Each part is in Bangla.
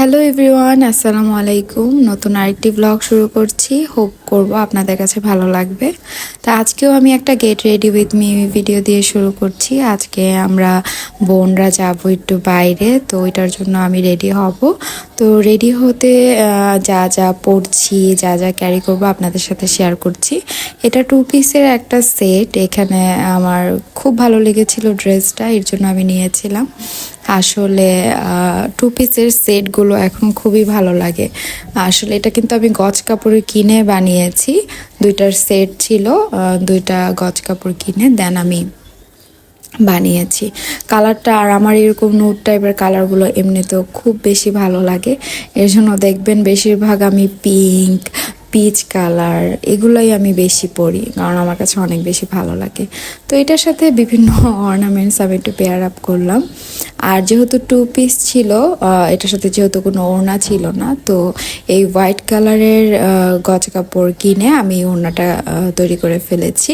হ্যালো এভরিওয়ান, আসসালামু আলাইকুম। নতুন আরেকটি ব্লগ শুরু করছি। হোপ করব আপনাদের কাছে ভালো লাগবে। তা আজকেও আমি একটা get ready with me video দিয়ে শুরু করছি। আজকে আমরা বোনরা যাব একটু বাইরে, তো ওইটার জন্য আমি রেডি হব। তো রেডি হতে যা যা পরছি, যা যা ক্যারি করব আপনাদের সাথে শেয়ার করছি। এটা 2 পিসের একটা সেট। এখানে আমার খুব ভালো লেগেছিল ড্রেসটা, এর জন্য আমি নিয়েছিলাম। আসলে 2 পিসের সেটগুলো এখন খুবই ভালো লাগে। আসলে এটা কিন্তু আমি গজ কাপড়ে কিনে বানিয়েছি। দুইটার সেট ছিল, দুইটা গজ কাপড় কিনে দেন আমি বানিয়েছি। কালারটা আর আমার এরকম নোট টাইপের কালারগুলো এমনিতেও খুব বেশি ভালো লাগে। এর জন্য দেখবেন বেশিরভাগ আমি পিঙ্ক, পিচ কালার এগুলোই আমি বেশি পরি, কারণ আমার কাছে অনেক বেশি ভালো লাগে। তো এটার সাথে বিভিন্ন অর্নামেন্টস আমি একটু পেয়ার আপ করলাম। আর যেহেতু 2 পিস ছিল, এটার সাথে যেহেতু কোনো ওড়না ছিল না, তো এই হোয়াইট কালারের গজ কাপড় কিনে আমি ওড়নাটা তৈরি করে ফেলেছি।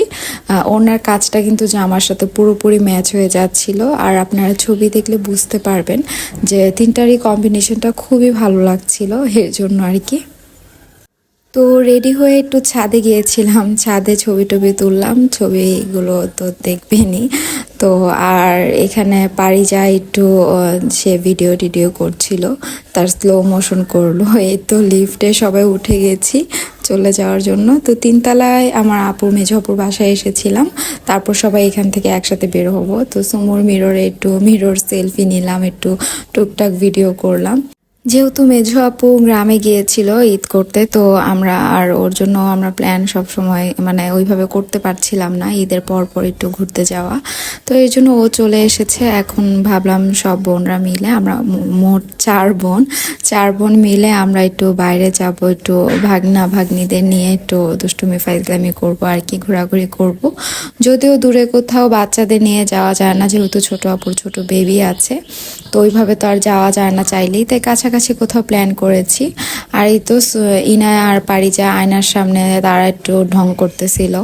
ওড়নার কাজটা কিন্তু জামার সাথে পুরোপুরি ম্যাচ হয়ে যাচ্ছিল। আর আপনারা ছবি দেখলে বুঝতে পারবেন যে তিনটারই কম্বিনেশনটা খুবই ভালো লাগছিল, এর জন্য আর কি। তো রেডি হয়ে একটু ছাদে গিয়েছিলাম, ছাদে ছবি টবি তুললাম, ছবিগুলো তো দেখবেনই। তো আর এখানে পারি যায় একটু সে ভিডিও টিডিও করছিল, তার স্লো মোশন করলো। এই তো লিফটে সবাই উঠে গেছি চলে যাওয়ার জন্য। তো 3তলায় আমার আপু মেঝপুর বাসায় এসেছিলাম, তারপর সবাই এখান থেকে একসাথে বের হবো। তো সুমোর মিররে একটু মিরর সেলফি নিলাম, একটু টুকটাক ভিডিও করলাম। যেহেতু মেঝো আপু গ্রামে গিয়েছিল ঈদ করতে, তো আমরা আর ওর জন্য আমরা প্ল্যান সব সময় মানে ওইভাবে করতে পারছিলাম না, ঈদের পর পর একটু ঘুরতে যাওয়া। তো এই জন্য ও চলে এসেছে। এখন ভাবলাম সব বোনরা মিলে, আমরা মোট 4 বোন, 4 বোন মিলে আমরা একটু বাইরে যাব, একটু ভাগনা ভাগ্নিদের নিয়ে একটু দুষ্টুমি ফাইজলামি করব আর কি, ঘোরাঘুরি করব। যদিও দূরে কোথাও বাচ্চাদের নিয়ে যাওয়া যায় না, যেহেতু ছোট আপুর ছোট বেবি আছে, তো ওইভাবে তো আর যাওয়া যায় না চাইলেই, তাই কাছাকাছি কোথাও প্ল্যান করেছি। আর এই তো ইনায়া আর পারিজা আয়নার সামনে তারা একটু ঢং করতেছিল,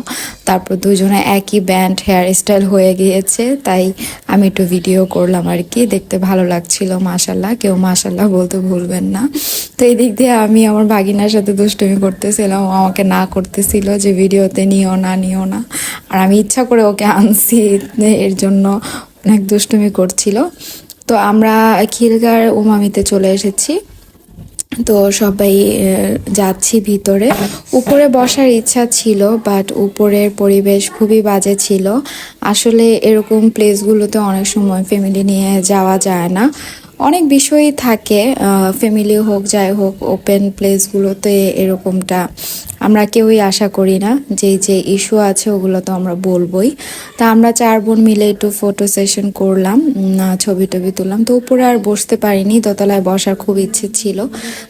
তারপর দুজনে একই ব্যান্ড হেয়ার স্টাইল হয়ে গিয়েছে, তাই আমি একটু ভিডিও করলাম আর কি। দেখতে ভালো লাগছিল, মাশাল্লাহ, কেউ মাশাল্লাহ বলতে ভুলবেন না। তো এই দিক দিয়ে আমি আমার ভাগিনার সাথে দুষ্টুমি করতেছিলাম, ও আমাকে না করতেছিল যে ভিডিওতে নিও না নিও না, আর আমি ইচ্ছা করে ওকে আনছি, এর জন্য অনেক দুষ্টুমি করছিল। তো আমরা খিলগাঁর উমামিতে চলে এসেছি। তো সবাই যাচ্ছি ভিতরে। উপরে বসার ইচ্ছা ছিল, বাট উপরের পরিবেশ খুবই বাজে ছিল। আসলে এরকম প্লেসগুলোতে অনেক সময় ফ্যামিলি নিয়ে যাওয়া যায় না, অনেক বিষয়ই থাকে। ফ্যামিলি হোক যাই হোক, ওপেন প্লেসগুলোতে এরকমটা আমরা কেউই আশা করি না। যে যে ইস্যু আছে ওগুলো তো আমরা বলবোই। তা আমরা 4 বোন মিলে একটু ফটো সেশন করলাম, ছবি টবি তুললাম। তো উপরে আর বসতে পারিনি, দোতলায় বসার খুব ইচ্ছে ছিল,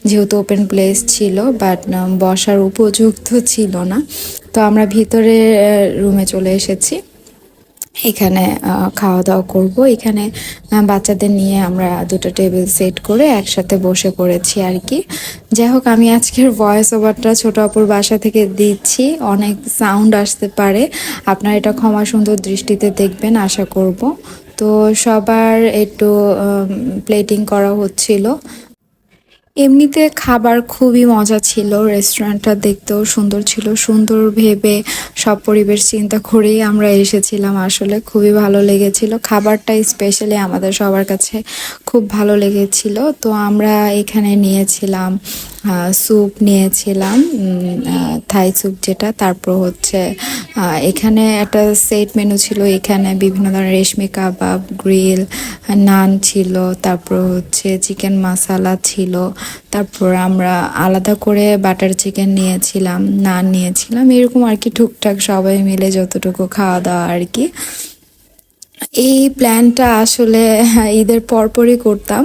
যেহেতু ওপেন প্লেস ছিল, বাট বসার উপযুক্ত ছিল না। তো আমরা ভিতরে রুমে চলে এসেছি। এখানে খাওয়া দাওয়া করব। এখানে বাচ্চাদের নিয়ে আমরা দুটো টেবিল সেট করে একসাথে বসে পড়েছি আর কি। যাই হোক, আমি আজকের ভয়েস ওভারটা ছোট আপুর বাসা থেকে দিচ্ছি, অনেক সাউন্ড আসতে পারে, আপনারা এটা ক্ষমা সুন্দর দৃষ্টিতে দেখবেন আশা করব। তো সবার একটু প্লেটিং করা হচ্ছিল। এমনিতে খাবার খুবই মজা ছিল, রেস্টুরেন্টটা দেখতেও সুন্দর ছিল। সুন্দর ভেবে সব পরিবেশ চিন্তা করেই আমরা এসেছিলাম, আসলে খুবই ভালো লেগেছিল। খাবারটা স্পেশালি আমাদের সবার কাছে খুব ভালো লেগেছিল। তো আমরা এখানে নিয়েছিলাম স্যুপ নিয়েছিলাম, থাই স্যুপ যেটা। তারপর হচ্ছে এখানে একটা সেট মেনু ছিল, এখানে বিভিন্ন ধরনের রেশমি কাবাব, গ্রিল, নান ছিল, তারপর হচ্ছে চিকেন মশালা ছিল। তারপর আমরা আলাদা করে বাটার চিকেন নিয়েছিলাম, নান নিয়েছিলাম, এরকম আর কি, টুকটাক সবাই মিলে যতটুকু খাওয়া দাওয়া আর কি। এই প্ল্যানটা আসলে ঈদের পরপরই করতাম,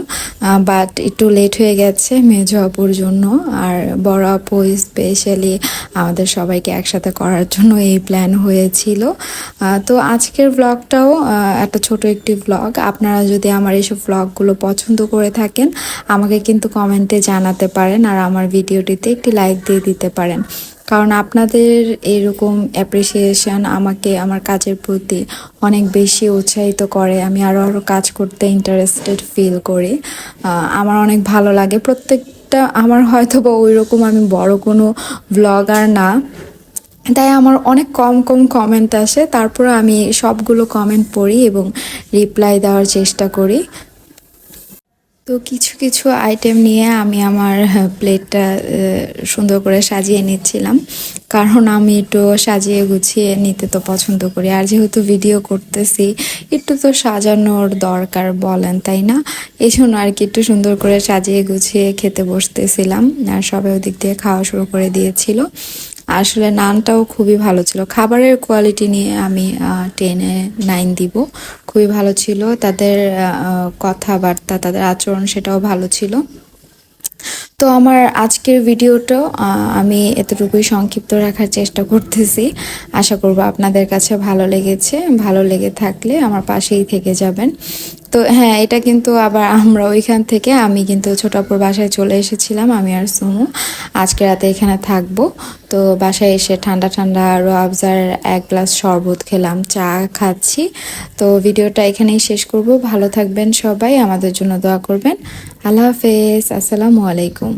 বাট একটু লেট হয়ে গেছে মেজো আপুর জন্য, আর বড় আপু স্পেশালি আমাদের সবাইকে একসাথে করার জন্য এই প্ল্যান হয়েছিল। তো আজকের ব্লগটাও একটা ছোট একটি ব্লগ। আপনারা যদি আমার এইসব ব্লগগুলো পছন্দ করে থাকেন, আমাকে কিন্তু কমেন্টে জানাতে পারেন, আর আমার ভিডিওটিতে একটি লাইক দিয়ে দিতে পারেন। কারণ আপনাদের এরকম অ্যাপ্রিসিয়েশন আমাকে আমার কাজের প্রতি অনেক বেশি উৎসাহিত করে। আমি আরও আরও কাজ করতে ইন্টারেস্টেড ফিল করি। আমার অনেক ভালো লাগে প্রত্যেকটা। আমার হয়তো বা ওই রকম আমি বড় কোনো ব্লগার না, তাই আমার অনেক কম কম কমেন্ট আসে, তারপরে আমি সবগুলো কমেন্ট পড়ি এবং রিপ্লাই দেওয়ার চেষ্টা করি। তো কিছু কিছু আইটেম নিয়ে আমি আমার প্লেটটা সুন্দর করে সাজিয়ে নিচ্ছিলাম, কারণ আমি একটু সাজিয়ে গুছিয়ে নিতে তো পছন্দ করি। আর যেহেতু ভিডিও করতেছি, একটু তো সাজানোর দরকার বলেন, তাই না? এই জন্য আর কি একটু সুন্দর করে সাজিয়ে গুছিয়ে খেতে বসতেছিলাম। আর সবাই ওদিক দিয়ে খাওয়া শুরু করে দিয়েছিল। আসলে নানটাও খুবই ভালো ছিল। খাবারের কোয়ালিটি নিয়ে আমি 10-9 দিব। খুবই ভালো ছিল। তাদের কথাবার্তা, তাদের আচরণ সেটাও ভালো ছিল। তো আমার আজকের ভিডিওটা আমি এতটুকুই সংক্ষিপ্ত রাখার চেষ্টা করতেছি। আশা করব আপনাদের কাছে ভালো লেগেছে। ভালো লেগে থাকলে আমার পাশেই থেকে যাবেন। তো হ্যাঁ, এটা কিন্তু আবার আমরা ওইখান থেকে আমি কিন্তু ছোটাপুর বাসায় চলে এসেছিলাম, আমি আর সুমু। আজকে রাতে এখানে থাকবো। তো বাসায় এসে ঠান্ডা ঠান্ডা রুয়াবজার 1 গ্লাস শরবত খেলাম, চা খাচ্ছি। তো ভিডিওটা এখানেই শেষ করব। ভালো থাকবেন সবাই, আমাদের জন্য দোয়া করবেন। আল্লাহ হাফেজ, আসসালামু আলাইকুম।